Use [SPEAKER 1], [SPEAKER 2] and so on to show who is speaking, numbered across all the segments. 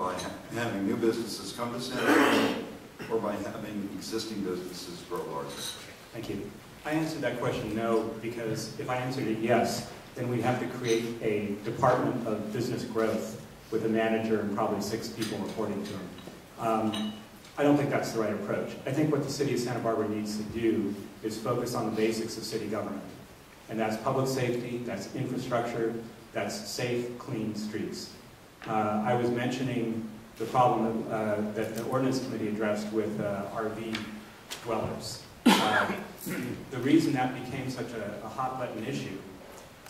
[SPEAKER 1] by having new businesses come to Santa Barbara or by having existing businesses grow larger?
[SPEAKER 2] Thank you. I answered that question no, because if I answered it yes, then we'd have to create a department of business growth with a manager and probably 6 people reporting to him. I don't think that's the right approach. I think what the city of Santa Barbara needs to do is focus on the basics of city government. And that's public safety, that's infrastructure, that's safe, clean streets. I was mentioning the problem that the ordinance committee addressed with RV dwellers. The reason that became such a hot button issue,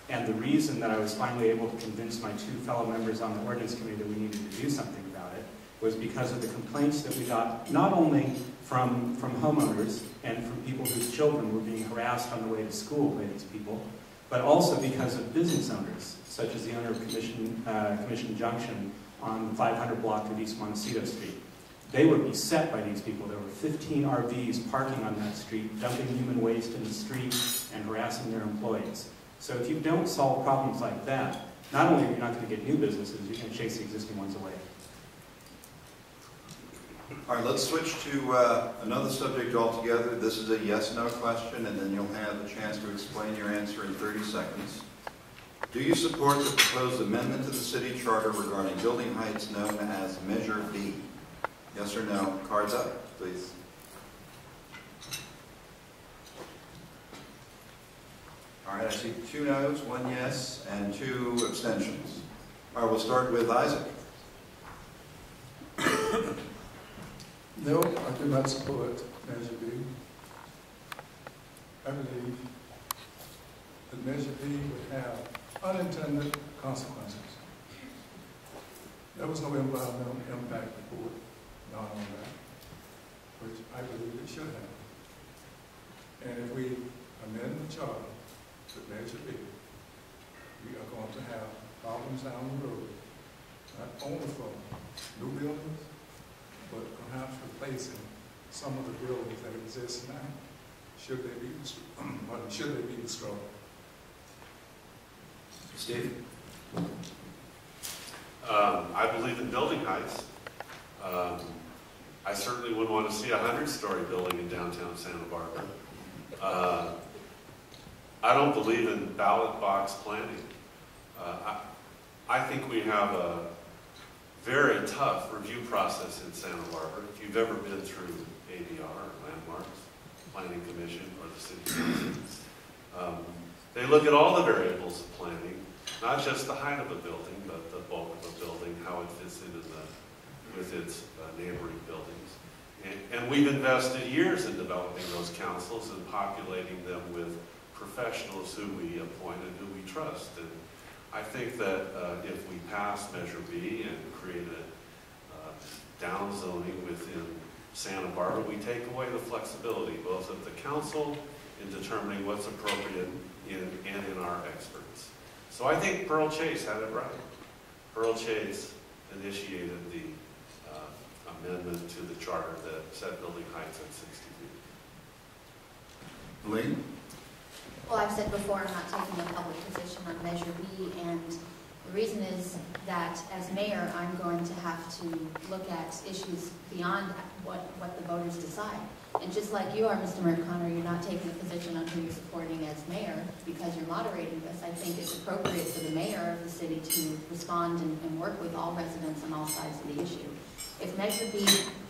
[SPEAKER 2] and the reason that I was finally able to convince my 2 fellow members on the ordinance committee that we needed to do something about it, was because of the complaints that we got, not only from homeowners and from people whose children were being harassed on the way to school by these people, but also because of business owners, such as the owner of Commission Junction on the 500 block of East Montecito Street. They were beset by these people. There were 15 RVs parking on that street, dumping human waste in the street and harassing their employees. So if you don't solve problems like that, not only are you not going to get new businesses, you're going to chase the existing ones away.
[SPEAKER 1] All right, let's switch to another subject altogether. This is a yes-no question, and then you'll have a chance to explain your answer in 30 seconds. Do you support the proposed amendment to the city charter regarding building heights known as Measure B? Yes or no? Cards up, please. All right, I see 2 no's, 1 yes, and 2 abstentions. All right, we'll start with Isaac.
[SPEAKER 3] No, I do not support Measure B. I believe that Measure B would have unintended consequences. There was no environmental impact report done on that, which I believe it should have. And if we amend the charter to Measure B, we are going to have problems down the road, not only for new buildings, but perhaps replacing some of the buildings that exist now, should they be destroyed.
[SPEAKER 1] Steve?
[SPEAKER 4] I believe in building heights. I certainly wouldn't want to see a 100-story building in downtown Santa Barbara. I don't believe in ballot box planning. I think we have a very tough review process in Santa Barbara. If you've ever been through ADR, Landmarks, Planning Commission, or the City Council, they look at all the variables of planning, not just the height of a building, but the bulk of a building, how it fits into with its neighboring buildings. And we've invested years in developing those councils and populating them with professionals who we appoint and who we trust. And I think that if we pass Measure B and create a downzoning within Santa Barbara, we take away the flexibility both of the council in determining what's appropriate and in our experts. So I think Pearl Chase had it right. Pearl Chase initiated the amendment to the charter that set building heights at 60 feet.
[SPEAKER 1] Lee?
[SPEAKER 5] Well, I've said before, I'm not taking a public position on Measure B, and the reason is that as mayor, I'm going to have to look at issues beyond what the voters decide. And just like you are, Mr. Merconnor, you're not taking a position on who you're supporting as mayor because you're moderating this. I think it's appropriate for the mayor of the city to respond and work with all residents on all sides of the issue. If Measure B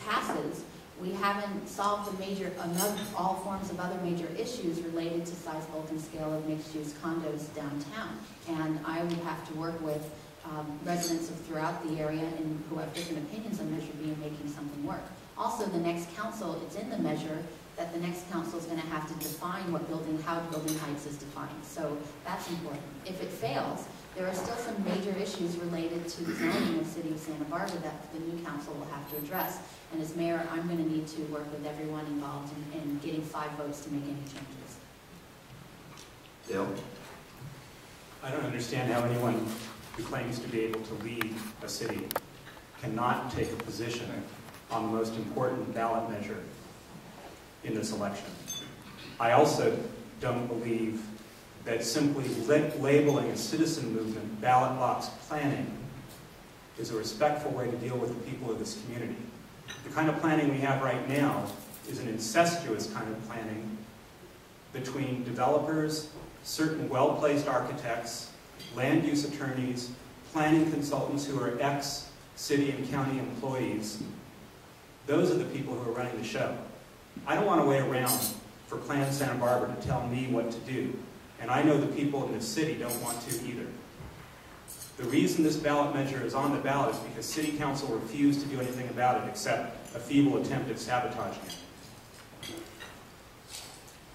[SPEAKER 5] passes, we haven't solved all forms of other major issues related to size, bulk, and scale of mixed-use condos downtown. And I would have to work with residents throughout the area and who have different opinions on Measure B and making something work. Also, the next council, it's in the measure that the next council is going to have to define how building heights is defined. So that's important. If it fails, there are still some major issues related to the zoning of the city of Santa Barbara that the new council will have to address. And as mayor, I'm going to need to work with everyone involved in getting 5 votes to make any changes.
[SPEAKER 1] Dale?
[SPEAKER 2] I don't understand how anyone who claims to be able to lead a city cannot take a position on the most important ballot measure in this election. I also don't believe that simply labeling a citizen movement ballot box planning is a respectful way to deal with the people of this community. The kind of planning we have right now is an incestuous kind of planning between developers, certain well-placed architects, land use attorneys, planning consultants who are ex-city and county employees. Those are the people who are running the show. I don't want to wait around for Plan Santa Barbara to tell me what to do, and I know the people in this city don't want to either. The reason this ballot measure is on the ballot is because City Council refused to do anything about it except a feeble attempt at sabotaging it.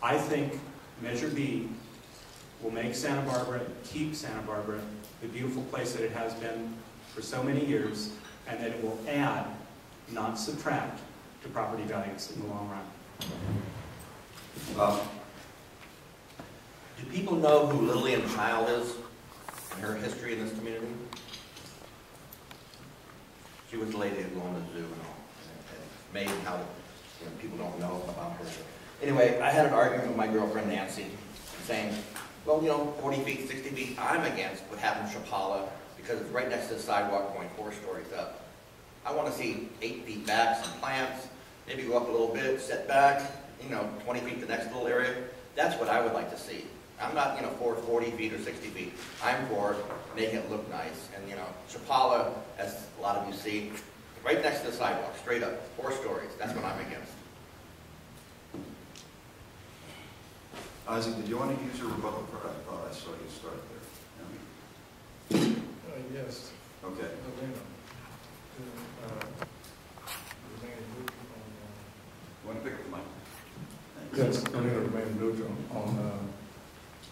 [SPEAKER 2] I think Measure B will make Santa Barbara, keep Santa Barbara, the beautiful place that it has been for so many years, and that it will add, not subtract, to property values in the long run.
[SPEAKER 6] Do people know who Lillian Child is and her history in this community? She was the lady who owned the zoo and all. It's amazing how people don't know about her. Anyway, I had an argument with my girlfriend Nancy, saying, well, 40 feet, 60 feet, I'm against what happened in Chapala because it's right next to the sidewalk going 4 stories up. I want to see 8 feet back, some plants, maybe go up a little bit, set back, 20 feet the next little area. That's what I would like to see. I'm not, for 40 feet or 60 feet. I'm for making it look nice. And, Chapala, as a lot of you see, right next to the sidewalk, straight up, 4 stories. That's what I'm against.
[SPEAKER 1] Isaac, did you want to use your rebuttal card? I thought I saw you start there. Yeah.
[SPEAKER 3] Yes.
[SPEAKER 1] Okay.
[SPEAKER 3] Elena,
[SPEAKER 1] You want to pick up the mic?
[SPEAKER 3] yes, Elena remain neutral on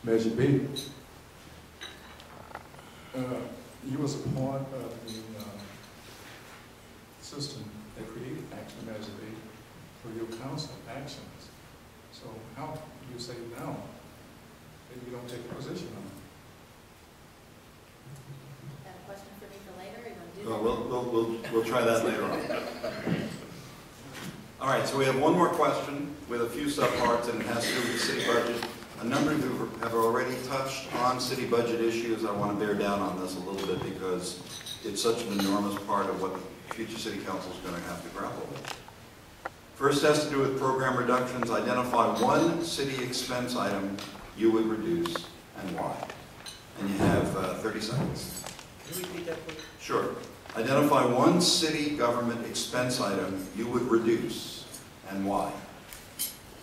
[SPEAKER 3] Measure B. You was a part of the system that created Action Measure B for your council actions. So how do you say now that you don't take a position on it?
[SPEAKER 5] Is that a question for me for later, or you want to do that?
[SPEAKER 1] We'll try that later on. All right, so we have one more question with a few subparts, and it has to do with the city budget. A number of you have already touched on city budget issues. I want to bear down on this a little bit because it's such an enormous part of what the future city council is going to have to grapple with. First has to do with program reductions. Identify one city expense item you would reduce and why. And you have 30 seconds.
[SPEAKER 6] Can you repeat that, please?
[SPEAKER 1] Sure. Identify one city government expense item you would reduce and why.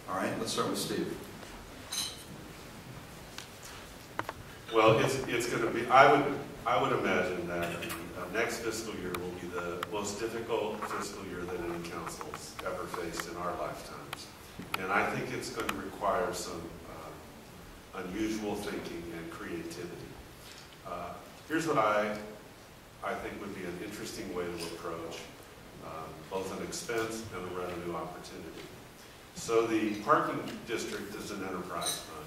[SPEAKER 1] All right, let's start with Steve.
[SPEAKER 4] Well, it's going to be, I would imagine that the next fiscal year will be the most difficult fiscal year that any council's ever faced in our lifetimes. And I think it's going to require some unusual thinking and creativity. Here's what I think would be an interesting way to approach both an expense and a revenue opportunity. So the parking district is an enterprise fund,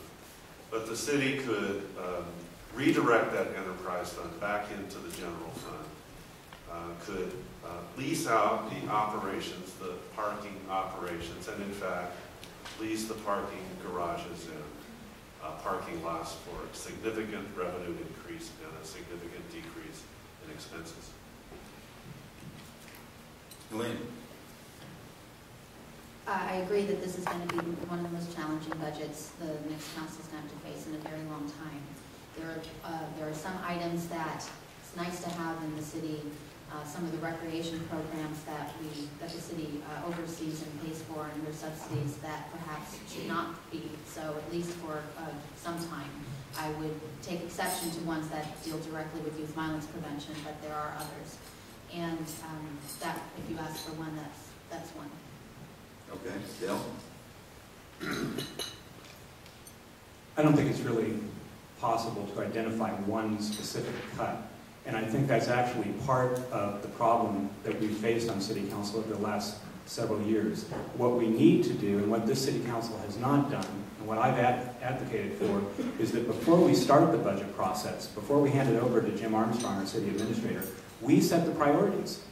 [SPEAKER 4] but the city could redirect that enterprise fund back into the general fund, could lease out the operations, the parking operations, and in fact, lease the parking garages and parking lots for a significant revenue increase and a significant decrease in expenses.
[SPEAKER 1] Elaine.
[SPEAKER 5] I agree that this is going to be one of the most challenging budgets the next council is going to have to face in a very long time. There are some items that it's nice to have in the city. Some of the recreation programs that the city oversees and pays for, and their subsidies that perhaps should not be. So at least for some time, I would take exception to ones that deal directly with youth violence prevention, but there are others. And that, if you ask for one, that's one.
[SPEAKER 1] Okay, Dale?
[SPEAKER 2] I don't think it's really possible to identify one specific cut. And I think that's actually part of the problem that we've faced on City Council over the last several years. What we need to do, and what this City Council has not done, and what I've advocated for, is that before we start the budget process, before we hand it over to Jim Armstrong, our City Administrator, we set the priorities.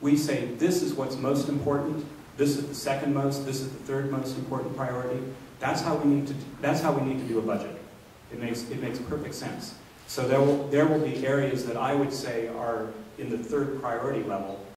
[SPEAKER 2] We say, this is what's most important, this is the second most, this is the third most important priority. That's how we need to do a budget. It makes perfect sense. So there will be areas that I would say are in the third priority level,